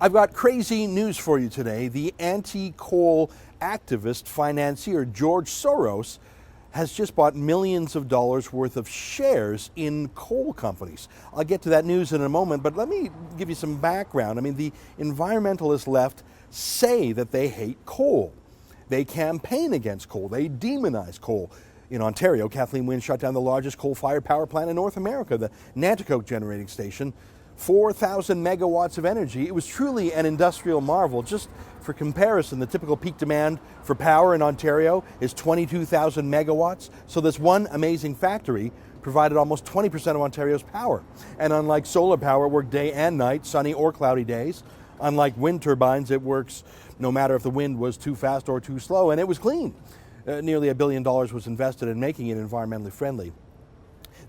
I've got crazy news for you today. The anti-coal activist financier George Soros has just bought millions of dollars worth of shares in coal companies. I'll get to that news in a moment, but let me give you some background. I mean, the environmentalist left say that they hate coal. They campaign against coal. They demonize coal. In Ontario, Kathleen Wynne shut down the largest coal-fired power plant in North America, the Nanticoke generating station. 4,000 megawatts of energy. It was truly an industrial marvel. Just for comparison, the typical peak demand for power in Ontario is 22,000 megawatts. So this one amazing factory provided almost 20% of Ontario's power. And unlike solar power, it worked day and night, sunny or cloudy days. Unlike wind turbines, it works no matter if the wind was too fast or too slow, and it was clean. Nearly $1 billion was invested in making it environmentally friendly.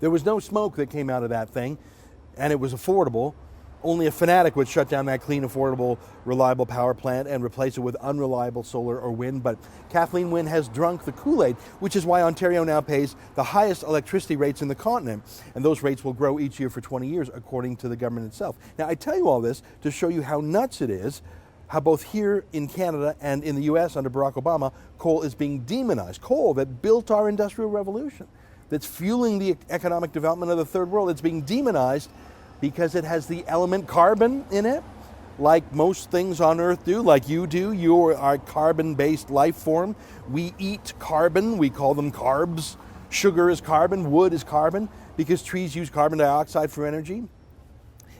There was no smoke that came out of that thing, and it was affordable. Only a fanatic would shut down that clean, affordable, reliable power plant and replace it with unreliable solar or wind. But Kathleen Wynne has drunk the Kool-Aid, which is why Ontario now pays the highest electricity rates in the continent. And those rates will grow each year for 20 years, according to the government itself. Now, I tell you all this to show you how nuts it is, how both here in Canada and in the US under Barack Obama, coal is being demonized. Coal that built our industrial revolution, that's fueling the economic development of the third world, it's being demonized because it has the element carbon in it, like most things on Earth do, like you do. You are a carbon-based life form. We eat carbon, we call them carbs. Sugar is carbon, wood is carbon, because trees use carbon dioxide for energy.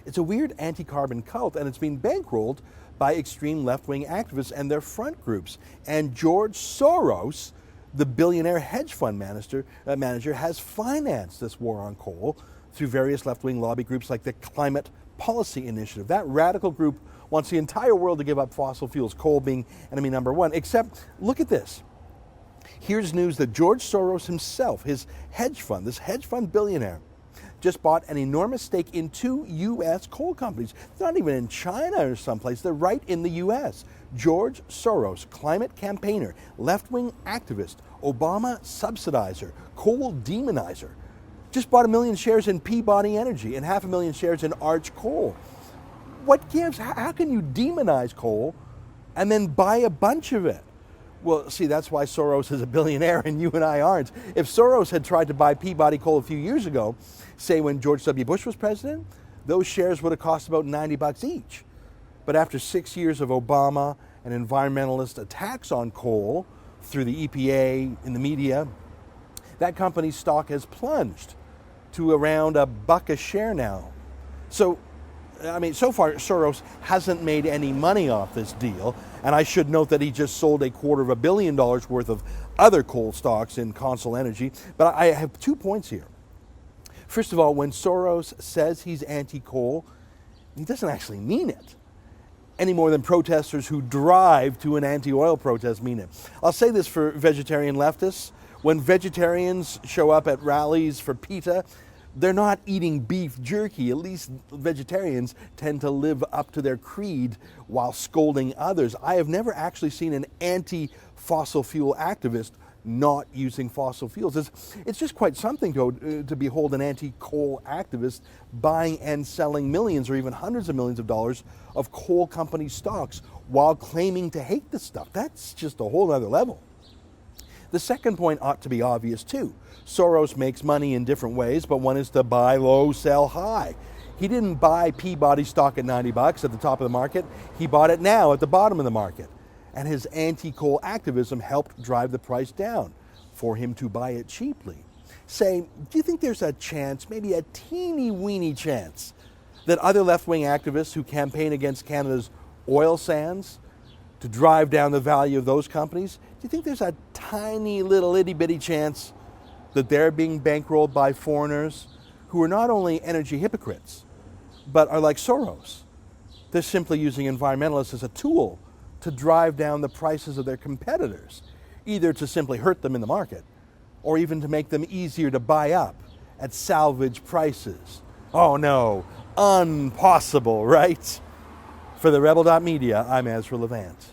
It's a weird anti-carbon cult, and it's being bankrolled by extreme left-wing activists and their front groups. And George Soros, the billionaire hedge fund manager, has financed this war on coal through various left-wing lobby groups like the Climate Policy Initiative. That radical group wants the entire world to give up fossil fuels, coal being enemy number one. Except, look at this. Here's news that George Soros himself, his hedge fund, this hedge fund billionaire, just bought an enormous stake in 2 U.S. coal companies. They're not even in China or someplace, they're right in the U.S. George Soros, climate campaigner, left-wing activist, Obama subsidizer, coal demonizer, just bought 1 million shares in Peabody Energy and 500,000 shares in Arch Coal. What gives? How can you demonize coal and then buy a bunch of it? Well, see, that's why Soros is a billionaire and you and I aren't. If Soros had tried to buy Peabody Coal a few years ago, say when George W. Bush was president, those shares would have cost about $90 each. But after 6 years of Obama and environmentalist attacks on coal through the EPA, in the media, that company's stock has plunged to around $1 a share now. So, I mean, so far Soros hasn't made any money off this deal, and I should note that he just sold $250 million worth of other coal stocks in Consol Energy. But I have 2 points here. First of all, when Soros says he's anti-coal, he doesn't actually mean it, any more than protesters who drive to an anti-oil protest mean it. I'll say this for vegetarian leftists. When vegetarians show up at rallies for PETA, they're not eating beef jerky. At least vegetarians tend to live up to their creed while scolding others. I have never actually seen an anti-fossil fuel activist not using fossil fuels. It's just quite something to behold an anti-coal activist buying and selling millions or even hundreds of millions of dollars of coal company stocks while claiming to hate the stuff. That's just a whole other level. The second point ought to be obvious too. Soros makes money in different ways, but one is to buy low, sell high. He didn't buy Peabody stock at $90 at the top of the market. He bought it now at the bottom of the market. And his anti-coal activism helped drive the price down for him to buy it cheaply. Say, do you think there's a chance, maybe a teeny-weeny chance, that other left-wing activists who campaign against Canada's oil sands to drive down the value of those companies, do you think there's a tiny little itty-bitty chance that they're being bankrolled by foreigners who are not only energy hypocrites, but are like Soros? They're simply using environmentalists as a tool to drive down the prices of their competitors, either to simply hurt them in the market, or even to make them easier to buy up at salvage prices. Oh no, impossible, right? For the Rebel.media, I'm Ezra Levant.